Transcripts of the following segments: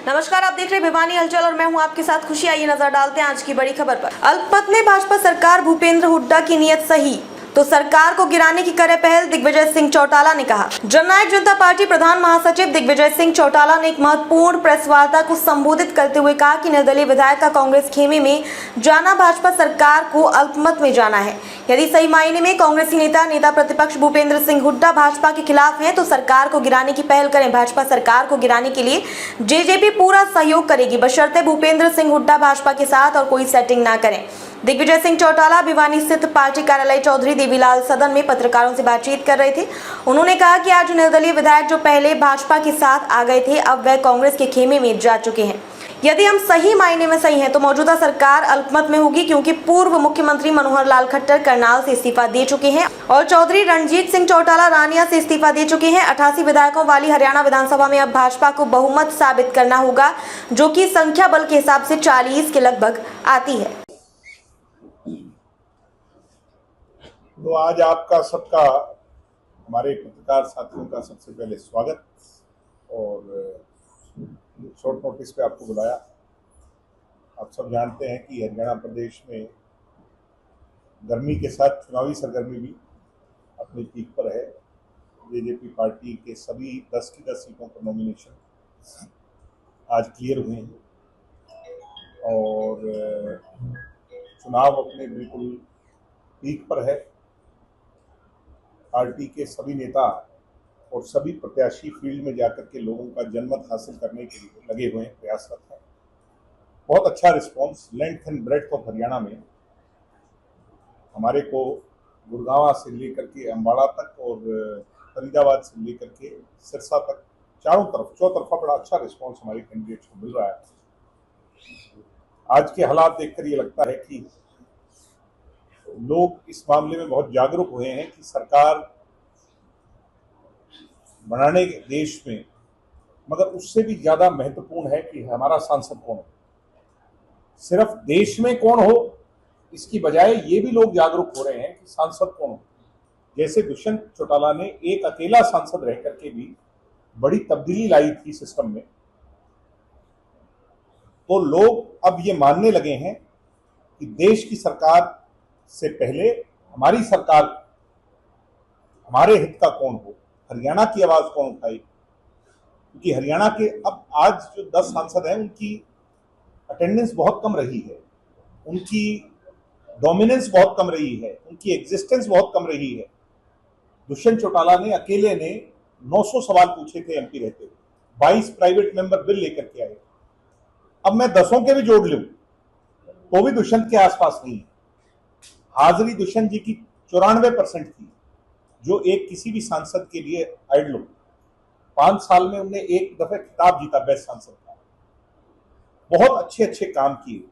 नमस्कार, आप देख रहे हैं भिवानी हलचल और मैं हूं आपके साथ खुशी। आइए नजर डालते हैं आज की बड़ी खबर पर। अल्पमत में भाजपा सरकार, भूपेंद्र हुड्डा की नीयत सही तो सरकार को गिराने की करे पहल, दिग्विजय सिंह चौटाला ने कहा। जननायक जनता पार्टी प्रधान महासचिव दिग्विजय सिंह चौटाला ने एक महत्वपूर्ण प्रेस वार्ता को संबोधित करते हुए कहा कि निर्दलीय विधायक का कांग्रेस खेमे में जाना भाजपा सरकार को अल्पमत में जाना है। यदि सही मायने में कांग्रेसी नेता प्रतिपक्ष भूपेंद्र सिंह हुड्डा भाजपा के खिलाफ हैं तो सरकार को गिराने की पहल करें। भाजपा सरकार को गिराने के लिए जेजेपी पूरा सहयोग करेगी, बशर्ते भूपेंद्र सिंह हुड्डा भाजपा के साथ और कोई सेटिंग ना करें। दिग्विजय सिंह चौटाला भिवानी स्थित पार्टी कार्यालय चौधरी देवीलाल सदन में पत्रकारों से बातचीत कर रहे थे। उन्होंने कहा कि आज निर्दलीय विधायक जो पहले भाजपा के साथ आ गए थे, अब वह कांग्रेस के खेमे में जा चुके हैं। यदि हम सही मायने में सही हैं तो मौजूदा सरकार अल्पमत में होगी, क्योंकि पूर्व मुख्यमंत्री मनोहर लाल खट्टर करनाल से इस्तीफा दे चुके हैं और चौधरी रणजीत सिंह चौटाला रानिया से इस्तीफा दे चुके हैं। 88 विधायकों वाली हरियाणा विधानसभा में अब भाजपा को बहुमत साबित करना होगा, जो कि संख्या बल के हिसाब से 40 के लगभग आती है। तो आज आपका सबका, हमारे पत्रकार साथियों का सबसे पहले स्वागत। और शॉर्ट नोटिस पे आपको बुलाया। आप सब जानते हैं कि हरियाणा प्रदेश में गर्मी के साथ चुनावी सरगर्मी भी अपनी पीक पर है। जेजेपी पार्टी के सभी 10 की 10 सीटों पर नॉमिनेशन आज क्लियर हुए हैं और चुनाव अपने बिल्कुल पीक पर है। पार्टी के सभी नेता और सभी प्रत्याशी फील्ड में जाकर के लोगों का जनमत हासिल करने के लिए लगे हुए हैं, प्रयासरत हैं। बहुत अच्छा response, length and breadth of Haryana में हमारे को गुड़गांव से लेकर के अम्बाड़ा तक और फरीदाबाद से लेकर के सिरसा तक चारों तरफ चौतरफा बड़ा अच्छा रिस्पांस हमारे कैंडिडेट्स को मिल रहा है। आज के हालात देखकर ये लगता है कि लोग इस मामले में बहुत जागरूक हुए हैं कि सरकार बनाने के देश में, मगर उससे भी ज्यादा महत्वपूर्ण है कि हमारा सांसद कौन हो। सिर्फ देश में कौन हो इसकी बजाय ये भी लोग जागरूक हो रहे हैं कि सांसद कौन हो। जैसे दुष्यंत चौटाला ने एक अकेला सांसद रह करके भी बड़ी तब्दीली लाई थी सिस्टम में, तो लोग अब ये मानने लगे हैं कि देश की सरकार से पहले हमारी सरकार, हमारे हित का कौन हो, हरियाणा की आवाज कौन उठाए। क्योंकि हरियाणा के अब आज जो 10 सांसद हैं उनकी अटेंडेंस बहुत कम रही है, उनकी डोमिनेंस बहुत कम रही है, उनकी एग्जिस्टेंस बहुत कम रही है। दुष्यंत चौटाला ने अकेले ने 900 सवाल पूछे थे एमपी रहते हुए, 22 प्राइवेट मेंबर बिल लेकर के आए। अब मैं 10 के भी जोड़ लूं तो भी दुष्यंत के आसपास नहीं है। हाजिरी दुष्यंत जी की 94% थी, जो एक किसी भी सांसद के लिए आइडल हो। 5 साल में उन्होंने एक दफे खिताब जीता बेस्ट सांसद का। बहुत अच्छे अच्छे काम किए।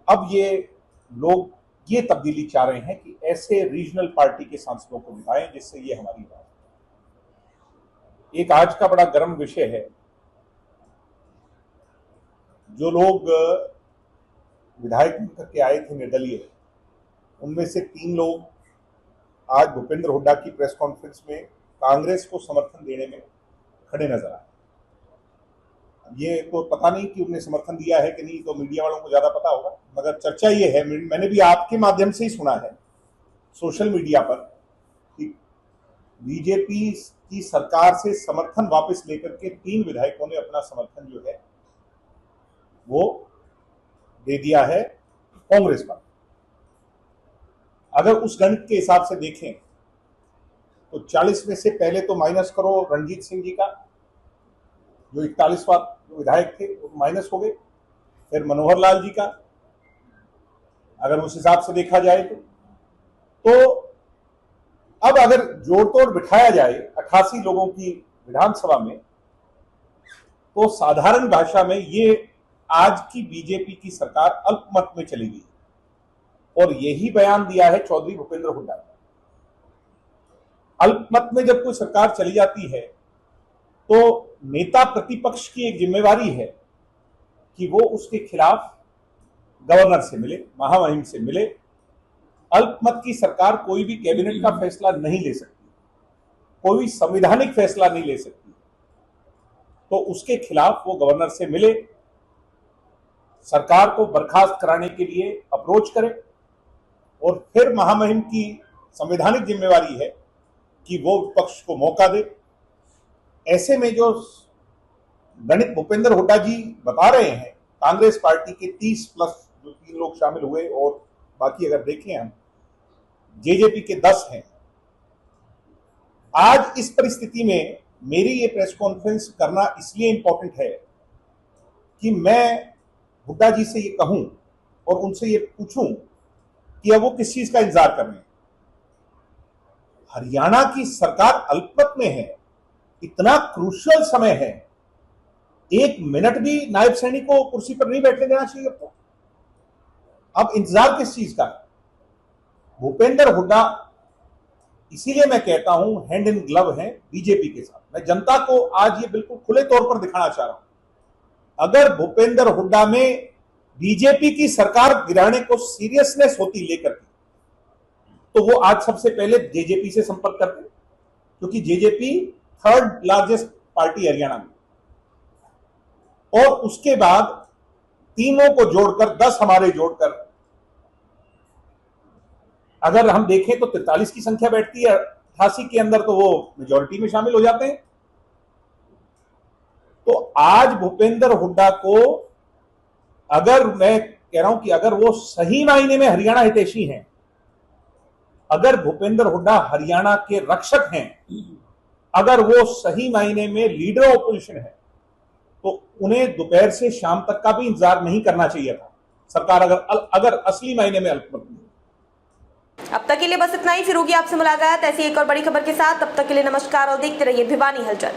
अब ये लोग ये तब्दीली चाह रहे हैं कि ऐसे रीजनल पार्टी के सांसदों को बिठाएं जिससे ये हमारी बात। एक आज का बड़ा गर्म विषय है, जो लोग विधायक बनकर के आए थे निर्दलीय, उनमें से 3 लोग आज भूपेंद्र हुड्डा की प्रेस कॉन्फ्रेंस में कांग्रेस को समर्थन देने में खड़े नजर आए। ये तो पता नहीं कि उन्हें समर्थन दिया है कि नहीं, तो मीडिया वालों को ज्यादा पता होगा, मगर चर्चा ये है, मैंने भी आपके माध्यम से ही सुना है सोशल मीडिया पर, कि बीजेपी की सरकार से समर्थन वापस लेकर के 3 विधायकों ने अपना समर्थन जो है वो दे दिया है कांग्रेस पर। अगर उस गणित के हिसाब से देखें तो 40 में से पहले तो माइनस करो रणजीत सिंह जी का, जो 41वां विधायक थे, वो माइनस हो गए। फिर मनोहर लाल जी का, अगर उस हिसाब से देखा जाए तो अब अगर जोड़ तोड़ बिठाया जाए 88 लोगों की विधानसभा में, तो साधारण भाषा में ये आज की बीजेपी की सरकार अल्पमत में चली गई। और यही बयान दिया है चौधरी भूपेंद्र हुड्डा ने। अल्पमत में जब कोई सरकार चली जाती है तो नेता प्रतिपक्ष की एक जिम्मेवारी है कि वो उसके खिलाफ गवर्नर से मिले, महामहिम से मिले। अल्पमत की सरकार कोई भी कैबिनेट का फैसला नहीं ले सकती, कोई संवैधानिक फैसला नहीं ले सकती। तो उसके खिलाफ वो गवर्नर से मिले, सरकार को बर्खास्त कराने के लिए अप्रोच करे, और फिर महामहिम की संवैधानिक जिम्मेवारी है कि वो विपक्ष को मौका दे। ऐसे में जो गणित भूपेंद्र हुड्डा जी बता रहे हैं, कांग्रेस पार्टी के 30 प्लस जो 3 लोग शामिल हुए और बाकी अगर देखें हम जेजेपी के 10 हैं। आज इस परिस्थिति में मेरी ये प्रेस कॉन्फ्रेंस करना इसलिए इंपॉर्टेंट है कि मैं हुड्डा जी से ये कहूं और उनसे ये पूछूं कि अब वो किस चीज का इंतजार कर रहे हैं। हरियाणा की सरकार अल्पमत में है, इतना क्रूशियल समय है, 1 मिनट भी नायब सैनी को कुर्सी पर नहीं बैठने देना चाहिए। अब इंतजार किस चीज का? भूपेंद्र हुड्डा, इसीलिए मैं कहता हूं, हैंड इन ग्लव है बीजेपी के साथ। मैं जनता को आज ये बिल्कुल खुले तौर पर दिखाना चाह रहा हूं। अगर भूपेंद्र हुड्डा में बीजेपी की सरकार गिराने को सीरियसनेस होती लेकर के, तो वो आज सबसे पहले जेजेपी से संपर्क करते, क्योंकि JJP 3rd largest party Haryana में, और उसके बाद तीनों को जोड़कर 10 हमारे जोड़कर अगर हम देखें तो 43 की संख्या बैठती है, 88 के अंदर तो वो मेजॉरिटी में शामिल हो जाते हैं। तो आज भूपेंद्र हुड्डा को, अगर मैं कह रहा हूं कि अगर वो सही मायने में हरियाणा हितैषी हैं, अगर भूपेंद्र हुड्डा हरियाणा के रक्षक हैं, अगर वो सही मायने में लीडर ऑपोजिशन है, तो उन्हें दोपहर से शाम तक का भी इंतजार नहीं करना चाहिए था। सरकार अगर असली मायने में अल्पमत में। अब तक के लिए बस इतना ही। फिर होगी आपसे मुलाकात ऐसी एक और बड़ी खबर के साथ। तब तक के लिए नमस्कार और देखते रहिए भिवानी हलचल।